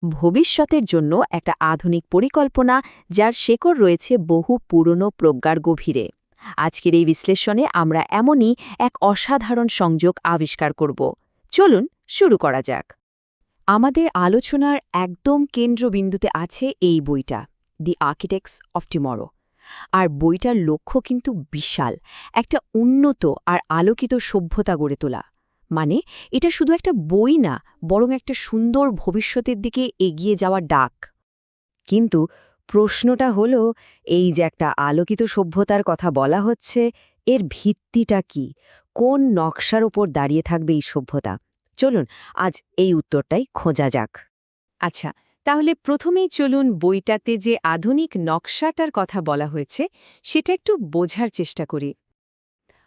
ভবিষ্যতের জন্য একটা আধুনিক পরিকল্পনা যার শেকড় রয়েছে বহু পুরনো প্রজ্ঞার গভীরে। আজকের এই বিশ্লেষণে আমরা এমনই এক অসাধারণ সংযোগ আবিষ্কার করব। চলুন শুরু করা যাক। আমাদের আলোচনার একদম কেন্দ্রবিন্দুতে আছে এই বইটা, দি আর্কিটেক্টস অফ টুমরো। আর বইটার লক্ষ্য কিন্তু বিশাল, একটা উন্নত আর আলোকিত সভ্যতা গড়ে তোলা। মানে এটা শুধু একটা বই না, বরং একটা সুন্দর ভবিষ্যতের দিকে এগিয়ে যাওয়া ডাক। কিন্তু প্রশ্নটা হলো, এই যে একটা আলোকিত সভ্যতার কথা বলা হচ্ছে, এর ভিত্তিটা কি? কোন নকশার ওপর দাঁড়িয়ে থাকবে এই সভ্যতা? চলুন আজ এই উত্তরটাই খোঁজা যাক। আচ্ছা, তাহলে প্রথমেই চলুন বইটাতে যে আধুনিক নকশাটার কথা বলা হয়েছে সেটা একটু বোঝার চেষ্টা করি।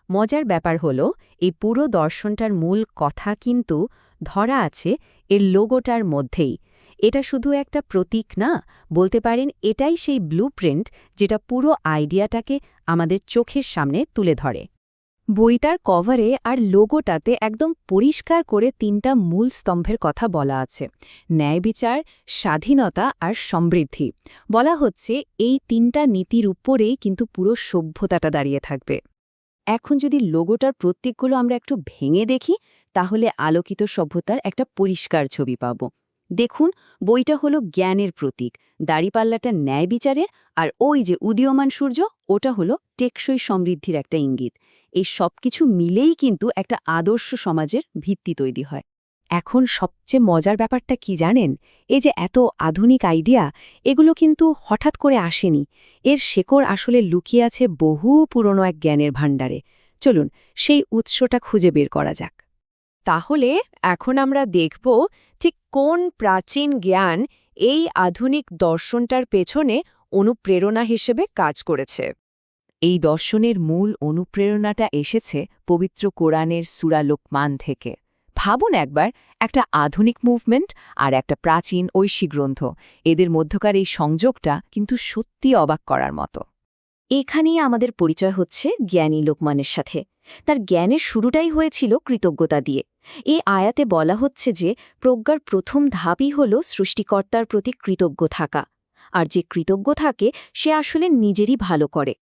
মজার ব্যাপার হলো, এই পুরো দর্শনটার মূল কথা কিন্তু ধরা আছে এর লোগোটার মধ্যেই। এটা শুধু একটা প্রতীক না, বলতে পারেন এটাই সেই ব্লুপ্রিন্ট যেটা পুরো আইডিয়াটাকে আমাদের চোখের সামনে তুলে ধরে। বইটার কভারে আর লোগোটাতে একদম পরিষ্কার করে তিনটা মূল স্তম্ভের কথা বলা আছে: ন্যায়বিচার, স্বাধীনতা আর সমৃদ্ধি। বলা হচ্ছে এই তিনটা নীতির উপরেই কিন্তু পুরো সভ্যতাটা দাঁড়িয়ে থাকবে। এখন যদি লোগোটার প্রতীকগুলো আমরা একটু ভেঙে দেখি, তাহলে আলোকিত সভ্যতার একটা পরিষ্কার ছবি পাব। দেখুন, বইটা হলো জ্ঞানের প্রতীক, দাড়িপাল্লাটা ন্যায় বিচারের, আর ওই যে উদীয়মান সূর্য, ওটা হলো টেকসই সমৃদ্ধির একটা ইঙ্গিত। এই সবকিছু মিলেই কিন্তু একটা আদর্শ সমাজের ভিত্তি তৈরি হয়। এখন সবচেয়ে মজার ব্যাপারটা কি জানেন? এই যে এত আধুনিক আইডিয়া, এগুলো কিন্তু হঠাৎ করে আসেনি। এর শেকড় আসলে লুকিয়ে আছে বহু পুরনো এক জ্ঞানের ভাণ্ডারে। চলুন সেই উৎসটা খুঁজে বের করা যাক। তাহলে এখন আমরা দেখব ঠিক কোন প্রাচীন জ্ঞান এই আধুনিক দর্শনটার পেছনে অনুপ্রেরণা হিসেবে কাজ করেছে। এই দর্শনের মূল অনুপ্রেরণাটা এসেছে পবিত্র কোরআনের সূরা লোকমান থেকে। ভাবুন একবার, একটা আধুনিক মুভমেন্ট আর একটা প্রাচীন ঐশী গ্রন্থ, এদের মধ্যকার এই সংযোগটা কিন্তু সত্যি অবাক করার মতো। এখানেই আমাদের পরিচয় হচ্ছে জ্ঞানী লোকমানের সাথে। তার জ্ঞানের শুরুটাই হয়েছিল কৃতজ্ঞতা দিয়ে। এই আয়াতে বলা হচ্ছে যে প্রজ্ঞার প্রথম ধাপই হল সৃষ্টিকর্তার প্রতি কৃতজ্ঞ থাকা। আর যে কৃতজ্ঞ থাকে সে আসলে নিজেরই ভালো করে।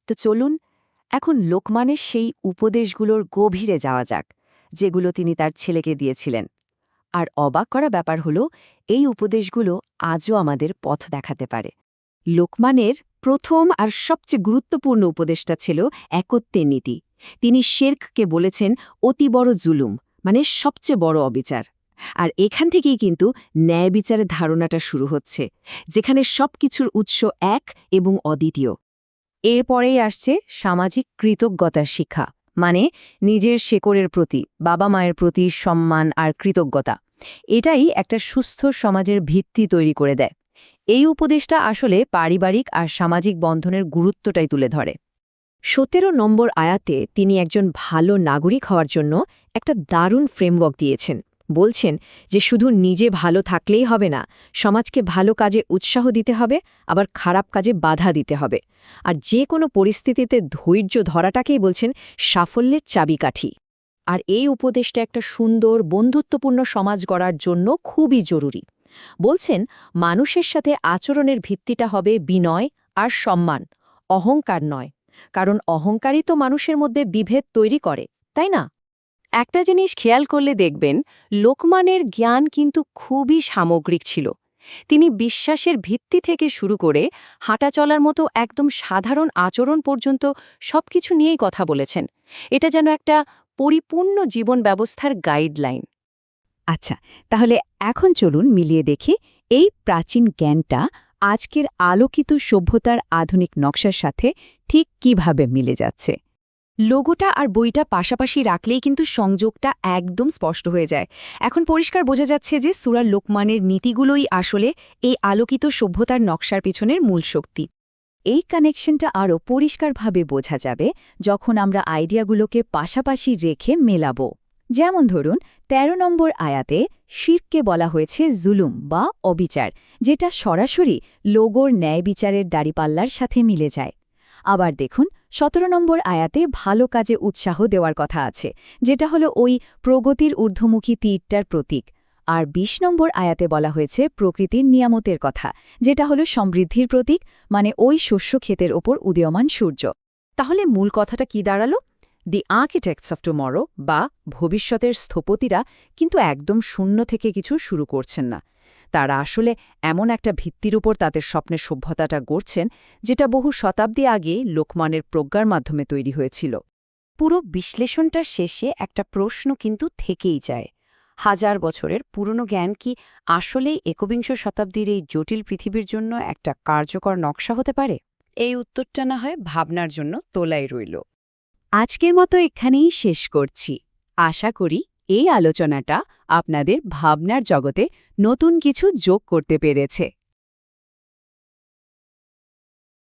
তো চলুন এখন লোকমানের সেই উপদেশগুলোর গভীরে যাওয়া যাক, যেগুলো তিনি তার ছেলেকে দিয়েছিলেন। আর অবাক করা ব্যাপার হলো, এই উপদেশগুলো আজও আমাদের পথ দেখাতে পারে। লোকমানের প্রথম আর সবচেয়ে গুরুত্বপূর্ণ উপদেশটা ছিল একত্বের নীতি। তিনি শিরককে বলেছেন অতি বড় জুলুম, মানে সবচেয়ে বড় অবিচার। আর এখান থেকেই কিন্তু ন্যায় বিচারের ধারণাটা শুরু হচ্ছে, যেখানে সবকিছুর উৎস এক এবং অদ্বিতীয়। এরপরেই আসছে সামাজিক কৃতজ্ঞতার শিক্ষা, মানে নিজের শেকড়ের প্রতি, বাবা মায়ের প্রতি সম্মান আর কৃতজ্ঞতা। এটাই একটা সুস্থ সমাজের ভিত্তি তৈরি করে দেয়। এই উপদেশটা আসলে পারিবারিক আর সামাজিক বন্ধনের গুরুত্বটাই তুলে ধরে। ১৭ নম্বর আয়াতে তিনি একজন ভালো নাগরিক হওয়ার জন্য একটা দারুণ ফ্রেমওয়ার্ক দিয়েছেন। বলছেন যে শুধু নিজে ভালো থাকলেই হবে না, সমাজকে ভালো কাজে উৎসাহ দিতে হবে, আবার খারাপ কাজে বাধা দিতে হবে। আর যে কোনো পরিস্থিতিতে ধৈর্য ধরাটাকেই বলছেন সাফল্যের চাবিকাঠি। আর এই উপদেশটা একটা সুন্দর বন্ধুত্বপূর্ণ সমাজ গড়ার জন্য খুবই জরুরি। বলছেন মানুষের সাথে আচরণের ভিত্তিটা হবে বিনয় আর সম্মান, অহংকার নয়। কারণ অহংকারই তো মানুষের মধ্যে বিভেদ তৈরি করে, তাই না? একটা জিনিস খেয়াল করলে দেখবেন, লোকমানের জ্ঞান কিন্তু খুবই সামগ্রিক ছিল। তিনি বিশ্বাসের ভিত্তি থেকে শুরু করে হাঁটা চলার মতো একদম সাধারণ আচরণ পর্যন্ত সবকিছু নিয়েই কথা বলেছেন। এটা যেন একটা পরিপূর্ণ জীবন ব্যবস্থার গাইডলাইন। আচ্ছা, তাহলে এখন চলুন মিলিয়ে দেখি এই প্রাচীন জ্ঞানটা আজকের আলোকিত সভ্যতার আধুনিক নকশার সাথে ঠিক কিভাবে মিলে যাচ্ছে। লোগোটা আর বইটা পাশাপাশি রাখলেই কিন্তু সংযোগটা একদম স্পষ্ট হয়ে যায়। এখন পরিষ্কার বোঝা যাচ্ছে যে সূরা লোকমানের নীতিগুলোই আসলে এই আলোকিত সভ্যতার নকশার পিছনের মূল শক্তি। এই কানেকশনটা আরও পরিষ্কারভাবে বোঝা যাবে যখন আমরা আইডিয়াগুলোকে পাশাপাশি রেখে মেলাবো। যেমন ধরুন ১৩ নম্বর আয়াতে শিরককে বলা হয়েছে জুলুম বা অবিচার, যেটা সরাসরি লোগোর ন্যায় বিচারের দাড়িপাল্লার সাথে মিলে যায়। আবার দেখুন ১৭ নম্বর আয়াতে ভালো কাজে উৎসাহ দেওয়ার কথা আছে, যেটা হলো ওই প্রগতির ঊর্ধ্বমুখী তীরটার প্রতীক। আর ২০ নম্বর আয়াতে বলা হয়েছে প্রকৃতির নিয়ামতের কথা, যেটা হলো সমৃদ্ধির প্রতীক, মানে ওই শস্য ক্ষেতের ওপর উদীয়মান সূর্য। তাহলে মূল কথাটা কি দাঁড়ালো? দি আর্কিটেক্টস অফ টুমরো বা ভবিষ্যতের স্থপতিরা কিন্তু একদম শূন্য থেকে কিছু শুরু করছেন না। তারা আসলে এমন একটা ভিত্তির উপর তাদের স্বপ্নের সভ্যতাটা গড়ছেন, যেটা বহু শতাব্দী আগে লোকমানের প্রজ্ঞার মাধ্যমে তৈরি হয়েছিল। পুরো বিশ্লেষণটার শেষে একটা প্রশ্ন কিন্তু থেকেই যায়। হাজার বছরের পুরনো জ্ঞান কি আসলেই একবিংশ শতাব্দীর এই জটিল পৃথিবীর জন্য একটা কার্যকর নকশা হতে পারে? এই উত্তরটা না হয় ভাবনার জন্য তোলাই রইল। আজকের মতো এখানেই শেষ করছি। আশা করি এই আলোচনাটা আপনাদের ভাবনার জগতে নতুন কিছু যোগ করতে পেরেছে।